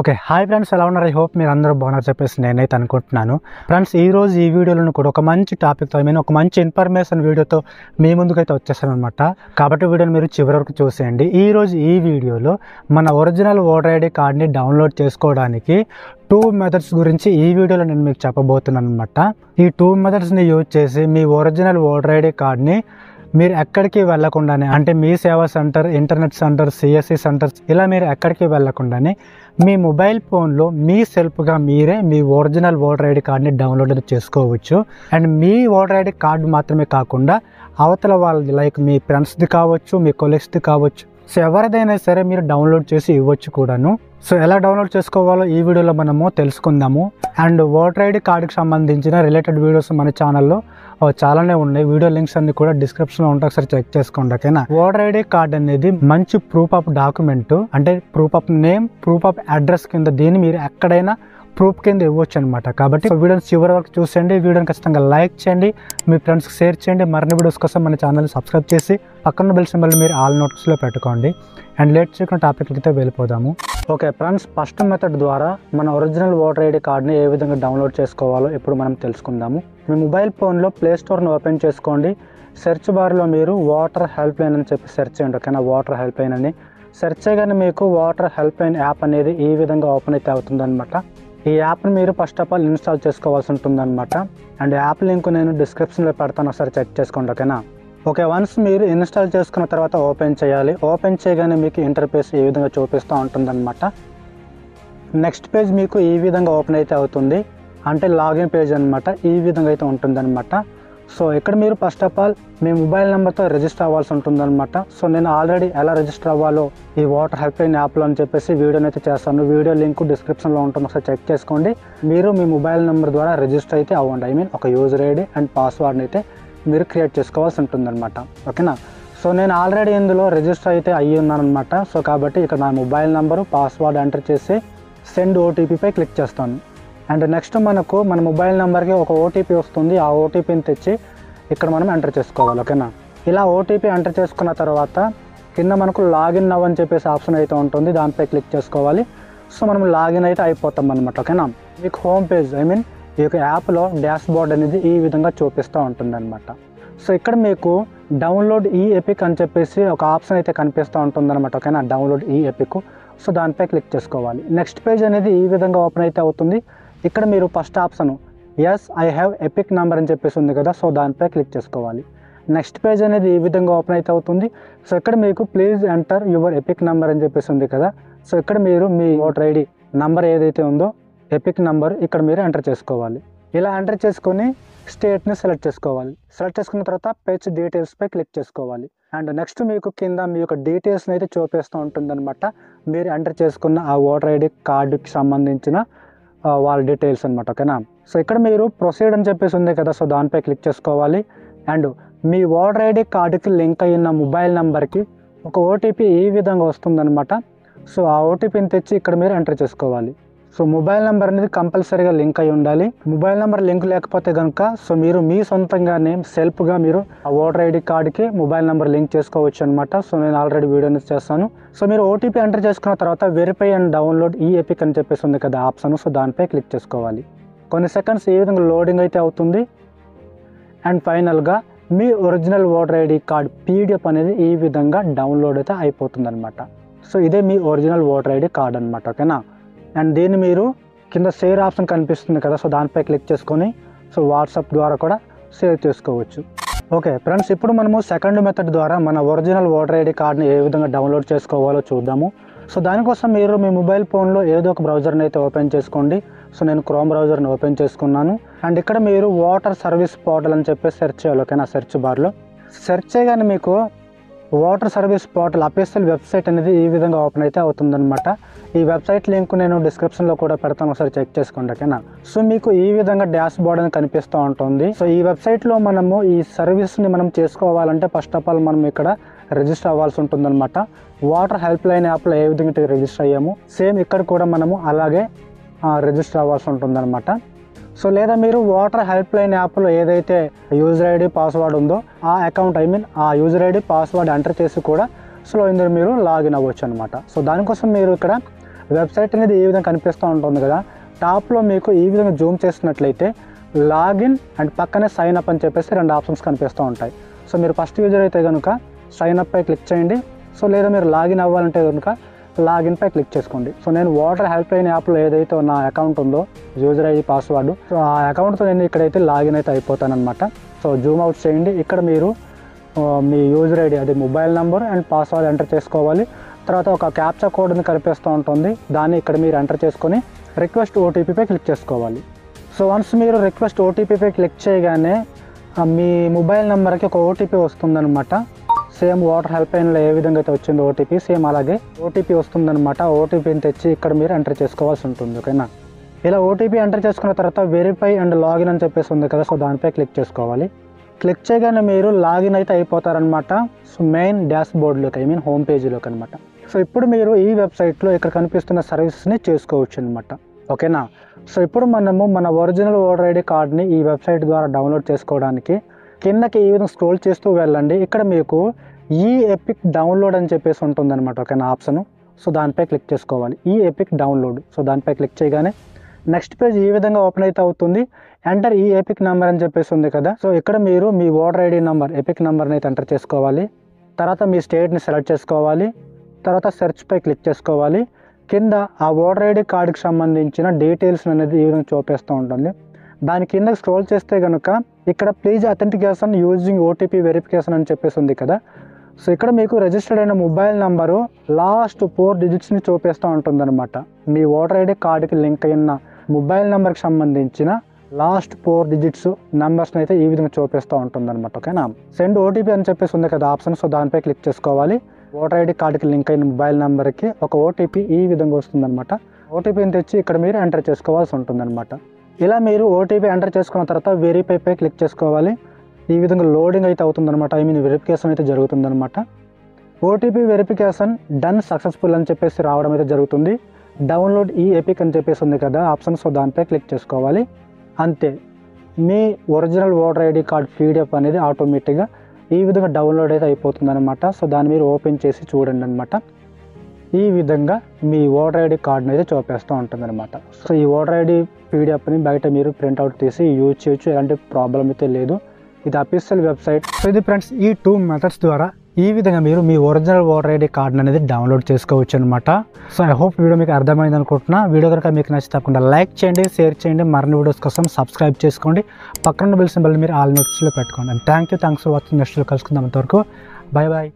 Okay. Hi friends, ఎలా ఉన్నారు? I hope మీరు అందరూ బాగున్నారు చెప్పేసి నేనైతే అనుకుంటున్నాను. ఫ్రెండ్స్, ఈరోజు ఈ వీడియోలో కూడా ఒక మంచి టాపిక్తో ఒక మంచి ఇన్ఫర్మేషన్ వీడియోతో మీ ముందుకైతే వచ్చేసానమాట. కాబట్టి వీడియోని మీరు చివరి వరకు చూసేయండి. ఈరోజు ఈ వీడియోలో మన ఒరిజినల్ ఓటర్ ఐడి కార్డ్ని డౌన్లోడ్ చేసుకోవడానికి 2 మెథడ్స్ గురించి ఈ వీడియోలో నేను మీకు చెప్పబోతున్నాను అనమాట. ఈ 2 మెథడ్స్ని యూజ్ చేసి మీ ఒరిజినల్ ఓటర్ ఐడి కార్డ్ని మీరు ఎక్కడికి వెళ్ళకుండానే, అంటే Mee Seva centre, internet centre, CSC centres ఇలా మీరు ఎక్కడికి వెళ్ళకుండానే మీ మొబైల్ ఫోన్లో మీ సెల్ఫ్గా మీరే మీ ఒరిజినల్ ఓటర్ ఐడి కార్డ్ని డౌన్లోడ్ చేసుకోవచ్చు. And me voter ID card మాత్రమే కాకుండా అవతల వాళ్ళది, లైక్ మీ ఫ్రెండ్స్ది కావచ్చు, మీ కొలీగ్స్ది కావచ్చు, సో ఎవరిదైనా సరే మీరు డౌన్లోడ్ చేసి ఇవ్వచ్చు కూడాను. సో ఎలా డౌన్లోడ్ చేసుకోవాలో ఈ వీడియోలో మనము తెలుసుకుందాము. అండ్ ఓటర్ ఐడి కార్డుకి సంబంధించిన రిలేటెడ్ వీడియోస్ మన ఛానల్లో చాలానే ఉన్నాయి. వీడియో లింక్స్ అన్ని కూడా డిస్క్రిప్షన్లో ఉంటాయి, ఒకసారి చెక్ చేసుకోండి. ఓకేనా? ఓటర్ ఐడి కార్డ్ అనేది మంచి ప్రూఫ్ ఆఫ్ డాక్యుమెంట్, అంటే proof of name, proof of address కింద దీన్ని మీరు ఎక్కడైనా ప్రూఫ్ కింద ఇవ్వచ్చు అనమాట. కాబట్టి వీడియోని చివరి వరకు చూసేయండి. వీడియోని ఖచ్చితంగా లైక్ చేయండి, మీ ఫ్రెండ్స్కి షేర్ చేయండి. మరిన్ని వీడియోస్ కోసం మన ఛానల్ని సబ్స్క్రైబ్ చేసి పక్కన బెల్ సింబల్ మీరు ఆల్ నోటిఫికేషన్లో పెట్టుకోండి. అండ్ లేట్ చేయకుండా టాపిక్ అయితే వెళ్ళిపోదాము. ఓకే ఫ్రెండ్స్, ఫస్ట్ మెథడ్ ద్వారా మన ఒరిజినల్ ఓటర్ ఐడి కార్డ్ని ఏ విధంగా డౌన్లోడ్ చేసుకోవాలో ఇప్పుడు మనం తెలుసుకుందాము. మీ మొబైల్ ఫోన్లో ప్లే స్టోర్ని ఓపెన్ చేసుకోండి. సెర్చ్ బార్లో మీరు వాటర్ హెల్ప్ లైన్ అని చెప్పి సెర్చ్ చేయండి. ఓకేనా? వాటర్ హెల్ప్ లైన్ అని సెర్చ్ చేయగానే మీకు వాటర్ హెల్ప్ లైన్ యాప్ అనేది ఈ విధంగా ఓపెన్ అయితే అవుతుందన్నమాట. ఈ యాప్ని మీరు ఫస్ట్ ఆఫ్ ఆల్ ఇన్స్టాల్ చేసుకోవాల్సి ఉంటుందన్నమాట. అండ్ యాప్ లింక్ నేను డిస్క్రిప్షన్లో పెడతాను, ఒకసారి చెక్ చేసుకోండి. ఓకేనా? ఓకే, వన్స్ మీరు ఇన్స్టాల్ చేసుకున్న తర్వాత ఓపెన్ చేయాలి. ఓపెన్ చేయగానే మీకు ఇంటర్ఫేస్ ఈ విధంగా చూపిస్తూ ఉంటుందన్నమాట. నెక్స్ట్ పేజ్ మీకు ఈ విధంగా ఓపెన్ అయితే అవుతుంది, అంటే లాగిన్ పేజ్ అనమాట. ఈ విధంగా అయితే ఉంటుందన్నమాట. సో ఇక్కడ మీరు first of all me mobile నెంబర్తో రిజిస్టర్ అవ్వాల్సి ఉంటుందన్నమాట. సో నేను ఆల్రెడీ ఎలా రిజిస్టర్ అవ్వాలో ఈ వాటర్ హెల్ప్ లైన్ యాప్లో అని చెప్పేసి వీడియోని అయితే చేస్తాను. వీడియో లింక్ డిస్క్రిప్షన్లో ఉంటుంది, ఒకసారి చెక్ చేసుకోండి. మీరు మీ మొబైల్ నెంబర్ ద్వారా రిజిస్టర్ అయితే అవ్వండి. ఐ మీన్ ఒక యూజర్ ఐడి అండ్ పాస్వర్డ్ని అయితే మీరు క్రియేట్ చేసుకోవాల్సి ఉంటుందన్నమాట. ఓకేనా? సో నేను ఆల్రెడీ ఇందులో రిజిస్టర్ అయితే అయ్యి ఉన్నానమాట. సో కాబట్టి ఇక్కడ నా మొబైల్ నెంబరు, పాస్వర్డ్ ఎంటర్ చేసి సెండ్ ఓటీపీపై క్లిక్ చేస్తాను. అండ్ నెక్స్ట్ మనకు మన మొబైల్ నెంబర్కి ఒక ఓటీపీ వస్తుంది. ఆ ఓటీపీని తెచ్చి ఇక్కడ మనం ఎంటర్ చేసుకోవాలి. ఓకేనా? ఇలా ఓటీపీ ఎంటర్ చేసుకున్న తర్వాత కింద మనకు లాగిన్ నవ్ అని చెప్పేసి ఆప్షన్ అయితే ఉంటుంది, దానిపై క్లిక్ చేసుకోవాలి. సో మనం లాగిన్ అయితే అయిపోతాం అనమాట. ఓకేనా? మీకు హోమ్ పేజ్, ఐ మీన్ ఈ యొక్క యాప్లో డాష్ బోర్డ్ అనేది ఈ విధంగా చూపిస్తూ ఉంటుంది అనమాట. సో ఇక్కడ మీకు డౌన్లోడ్ ఈ ఎపిక్ అని చెప్పేసి ఒక ఆప్షన్ అయితే కనిపిస్తూ ఉంటుంది అనమాట. ఓకేనా? డౌన్లోడ్ ఈ ఎపిక్. సో దానిపై క్లిక్ చేసుకోవాలి. నెక్స్ట్ పేజ్ అనేది ఈ విధంగా ఓపెన్ అయితే అవుతుంది. ఇక్కడ మీరు first option yes I have EPIC number అని చెప్పేసి ఉంది కదా, సో దానిపై క్లిక్ చేసుకోవాలి. నెక్స్ట్ పేజ్ అనేది ఈ విధంగా ఓపెన్ అయితే అవుతుంది. సో ఇక్కడ మీకు please enter your epic number అని చెప్పేసి ఉంది కదా, సో ఇక్కడ మీరు మీ ఓటర్ ఐడి నెంబర్ ఏదైతే ఉందో ఎపిక్ నెంబర్ ఇక్కడ మీరు ఎంటర్ చేసుకోవాలి. ఇలా ఎంటర్ చేసుకొని స్టేట్ని సెలెక్ట్ చేసుకోవాలి. సెలెక్ట్ చేసుకున్న తర్వాత పేజ్ డీటెయిల్స్పై క్లిక్ చేసుకోవాలి. అండ్ నెక్స్ట్ మీకు కింద మీ యొక్క డీటెయిల్స్ని అయితే చూపిస్తూ ఉంటుందన్నమాట. మీరు ఎంటర్ చేసుకున్న ఆ ఓటర్ ఐడి కార్డుకి సంబంధించిన వాళ్ళ డీటెయిల్స్ అనమాట. ఓకేనా? సో ఇక్కడ మీరు ప్రొసీడ్ అని చెప్పేసి ఉంది కదా, సో దానిపై క్లిక్ చేసుకోవాలి. అండ్ మీ ఓటర్ ఐడి కార్డుకి లింక్ అయిన మొబైల్ నెంబర్కి ఒక ఓటీపీ ఈ విధంగా వస్తుందన్నమాట. సో ఆ ఓటీపీని తెచ్చి ఇక్కడ మీరు ఎంటర్ చేసుకోవాలి. సో మొబైల్ నెంబర్ అనేది కంపల్సరీగా లింక్ అయి ఉండాలి. మొబైల్ నెంబర్ లింక్ లేకపోతే కనుక సో మీరు మీ సొంతంగానే సెల్ఫ్గా మీరు ఆ ఓటర్ ఐడి కార్డుకి మొబైల్ నెంబర్ లింక్ చేసుకోవచ్చు అనమాట. సో నేను ఆల్రెడీ వీడియోని చేస్తాను. సో మీరు ఓటీపీ ఎంటర్ చేసుకున్న తర్వాత వెరిఫై అండ్ డౌన్లోడ్ ఈ ఎపిక్ అని చెప్పేసి ఉంది కదా ఆప్షన్, సో దానిపై క్లిక్ చేసుకోవాలి. కొన్ని సెకండ్స్ ఈ విధంగా లోడింగ్ అయితే అవుతుంది. అండ్ ఫైనల్గా మీ original voter ID card PDF అనేది ఈ విధంగా డౌన్లోడ్ అయితే అయిపోతుంది అనమాట. సో ఇదే మీ ఒరిజినల్ ఓటర్ ఐడి కార్డ్ అనమాట. ఓకేనా? అండ్ దీన్ని మీరు కింద షేర్ ఆప్షన్ కనిపిస్తుంది కదా, సో దానిపై క్లిక్ చేసుకొని సో వాట్సాప్ ద్వారా కూడా షేర్ చేసుకోవచ్చు. ఓకే ఫ్రెండ్స్, ఇప్పుడు మనము సెకండ్ మెథడ్ ద్వారా మన ఒరిజినల్ ఓటర్ ఐడి కార్డ్ని ఏ విధంగా డౌన్లోడ్ చేసుకోవాలో చూద్దాము. సో దానికోసం మీరు మీ మొబైల్ ఫోన్లో ఏదో ఒక బ్రౌజర్ని అయితే ఓపెన్ చేసుకోండి. సో నేను క్రోమ్ బ్రౌజర్ని ఓపెన్ చేసుకున్నాను. అండ్ ఇక్కడ మీరు వాటర్ సర్వీస్ పోర్టల్ అని చెప్పేసి సెర్చ్ చేయాలి. ఓకేనా? సెర్చ్ బార్లో సెర్చ్ చేయగానే మీకు water service portal official website అనేది ఈ విధంగా ఓపెన్ అయితే అవుతుందన్నమాట. ఈ వెబ్సైట్ లింక్ నేను డిస్క్రిప్షన్లో కూడా పెడతాను, ఒకసారి చెక్ చేసుకోండి. ఓకేనా? సో మీకు ఈ విధంగా డాష్ బోర్డ్ అని కనిపిస్తూ ఉంటుంది. సో ఈ వెబ్సైట్లో మనము ఈ సర్వీస్ని మనం చేసుకోవాలంటే ఫస్ట్ ఆఫ్ ఆల్ మనం ఇక్కడ రిజిస్టర్ అవ్వాల్సి ఉంటుందన్నమాట. వాటర్ హెల్ప్ లైన్ యాప్లో ఏ విధంగా రిజిస్టర్ అయ్యాము సేమ్ ఇక్కడ కూడా మనము అలాగే రిజిస్టర్ అవ్వాల్సి ఉంటుందన్నమాట. సో లేదా మీరు వాటర్ హెల్ప్ లైన్ యాప్లో ఏదైతే యూజర్ ఐడి పాస్వర్డ్ ఉందో ఆ అకౌంట్, ఐ మీన్ ఆ యూజర్ ఐడి పాస్వర్డ్ ఎంటర్ చేసి కూడా సో ఇందులో మీరు లాగిన్ అవ్వచ్చు అనమాట. సో దానికోసం మీరు ఇక్కడ వెబ్సైట్ అనేది ఈ విధంగా కనిపిస్తూ ఉంటుంది కదా, టాప్లో మీకు ఈ విధంగా జూమ్ చేసినట్లయితే లాగిన్ అండ్ పక్కనే సైన్ అప్ అని చెప్పేసి 2 ఆప్షన్స్ కనిపిస్తూ ఉంటాయి. సో మీరు ఫస్ట్ యూజర్ అయితే కనుక సైన్ అప్ పై క్లిక్ చేయండి. సో లేదా మీరు లాగిన్ అవ్వాలంటే కనుక లాగిన్ పై క్లిక్ చేసుకోండి. సో నేను వాటర్ హెల్ప్ లైన్ యాప్లో ఏదైతే నా అకౌంట్ ఉందో యూజర్ ఐడి పాస్వర్డ్, సో ఆ అకౌంట్తో నేను ఇక్కడైతే లాగిన్ అయితే అయిపోతానమాట. సో జూమ్ అవుట్ చేయండి. ఇక్కడ మీరు మీ యూజర్ ఐడి అది mobile number and password enter చేసుకోవాలి. తర్వాత ఒక క్యాప్చా కోడ్ని కనిపిస్తూ ఉంటుంది, దాన్ని ఇక్కడ మీరు ఎంటర్ చేసుకొని రిక్వెస్ట్ ఓటీపీపై క్లిక్ చేసుకోవాలి. సో వన్స్ మీరు రిక్వెస్ట్ ఓటీపీపై క్లిక్ చేయగానే మీ మొబైల్ నెంబర్కి ఒక ఓటీపీ వస్తుందన్నమాట. సేమ్ వాటర్ హెల్ప్ లైన్లో ఏ విధంగా అయితే వచ్చిందో ఓటీపీ, సేమ్ అలాగే ఓటీపీ వస్తుందన్నమాట. ఓటీపీని తెచ్చి ఇక్కడ మీరు ఎంటర్ చేసుకోవాల్సి ఉంటుంది. ఓకేనా, ఇలా ఓటీపీ ఎంటర్ చేసుకున్న తర్వాత వెరిఫై అండ్ లాగిన్ అని చెప్పేసి ఉంది కదా, సో దానిపై క్లిక్ చేసుకోవాలి. క్లిక్ చేయగానే మీరు లాగిన్ అయితే అయిపోతారనమాట. సో మెయిన్ డాష్ బోర్డ్లోకి, ఐ మీన్ హోమ్ పేజీలోకి అనమాట. సో ఇప్పుడు మీరు ఈ వెబ్సైట్లో ఇక్కడ కనిపిస్తున్న సర్వీసెస్ని చేసుకోవచ్చు అనమాట. ఓకేనా, సో ఇప్పుడు మనము మన ఒరిజినల్ ఓటర్ ఐడి కార్డ్ని ఈ వెబ్సైట్ ద్వారా డౌన్లోడ్ చేసుకోవడానికి కిందకి ఈ విధంగా స్క్రోల్ చేస్తూ వెళ్ళండి. ఇక్కడ మీకు ఈ ఎపిక్ డౌన్లోడ్ అని చెప్పేసి ఉంటుందన్నమాట. ఓకేనా ఆప్షను, సో దానిపై క్లిక్ చేసుకోవాలి, ఈ ఎపిక్ డౌన్లోడ్. సో దానిపై క్లిక్ చేయగానే నెక్స్ట్ పేజ్ ఈ విధంగా ఓపెన్ అయితే అవుతుంది. ఎంటర్ ఈ ఎపిక్ నెంబర్ అని చెప్పేసి ఉంది కదా, సో ఇక్కడ మీరు మీ ఓటర్ ఐడి నెంబర్ ఎపిక్ నెంబర్ని అయితే ఎంటర్ చేసుకోవాలి. తర్వాత మీ స్టేట్ని సెలెక్ట్ చేసుకోవాలి. తర్వాత సెర్చ్పై క్లిక్ చేసుకోవాలి. కింద ఆ ఓటర్ ఐడి కార్డుకి సంబంధించిన డీటెయిల్స్ అనేది ఈ విధంగా చూపిస్తూ ఉంటుంది. దాని కింద స్క్రోల్ చేస్తే కనుక ఇక్కడ please authentication using OTP verification అని చెప్పేసి ఉంది కదా, సో ఇక్కడ మీకు రిజిస్టర్డ్ అయిన మొబైల్ నెంబరు లాస్ట్ 4 డిజిట్స్ని చూపిస్తూ ఉంటుందన్నమాట. మీ ఓటర్ ఐడి కార్డుకి లింక్ అయిన మొబైల్ నెంబర్కి సంబంధించిన లాస్ట్ 4 డిజిట్స్ నెంబర్స్ని అయితే ఈ విధంగా చూపిస్తూ ఉంటుందన్నమాట. ఓకేనా, సెండ్ ఓటీపీ అని చెప్పేసి ఉంది కదా ఆప్షన్, సో దానిపై క్లిక్ చేసుకోవాలి. ఓటర్ ఐడి కార్డుకి లింక్ అయిన మొబైల్ నెంబర్కి ఒక ఓటీపీ ఈ విధంగా వస్తుందన్నమాట. ఓటీపీని తెచ్చి ఇక్కడ మీరు ఎంటర్ చేసుకోవాల్సి ఉంటుందన్నమాట. ఇలా మీరు ఓటీపీ ఎంటర్ చేసుకున్న తర్వాత వెరిఫైపై క్లిక్ చేసుకోవాలి. ఈ విధంగా లోడింగ్ అయితే అవుతుందన్నమాట, ఐ మీన్ వెరిఫికేషన్ అయితే జరుగుతుందన్నమాట. ఓటీపీ వెరిఫికేషన్ డన్ సక్సెస్ఫుల్ అని చెప్పేసి రావడం అయితే జరుగుతుంది. డౌన్లోడ్ ఈ ఎపిక్ అని చెప్పేసి ఉంది కదా ఆప్షన్, సో దానిపై క్లిక్ చేసుకోవాలి. అంతే, మీ original voter ID card PDF అనేది ఆటోమేటిక్గా ఈ విధంగా డౌన్లోడ్ అయితే అయిపోతుంది అనమాట. సో దాన్ని మీరు ఓపెన్ చేసి చూడండి అనమాట. ఈ విధంగా మీ ఓటర్ ఐడి కార్డ్ని అయితే చూపిస్తూ ఉంటుంది అనమాట. సో ఈ ఓటర్ ఐడి పీడిఎఫ్ని బయట మీరు ప్రింట్అవుట్ తీసి యూజ్ చేయొచ్చు, ఎలాంటి ప్రాబ్లం అయితే లేదు. ఇది అఫీషియల్ వెబ్సైట్. సో ఇది ఫ్రెండ్స్, ఈ 2 మెథడ్స్ ద్వారా ఈ విధంగా మీరు మీ ఒరిజినల్ ఓటర్ ఐడి కార్డ్ అనేది డౌన్లోడ్ చేసుకోవచ్చు అనమాట. సో ఐ హోప్ వీడియో మీకు అర్థమైంది అనుకుంటున్నా. వీడియో కనుక మీకు నచ్చి తప్పకుండా లైక్ చేయండి, షేర్ చేయండి. మరిన్ని వీడియోస్ కోసం సబ్స్క్రైబ్ చేసుకోండి. పక్కన బెల్ సింబల్ మీరు ఆల్ నోటిఫికేషన్లో పెట్టుకోండి. And thanks for watching. Next కలుసుకుందాం. అంతవరకు బాయ్ బాయ్.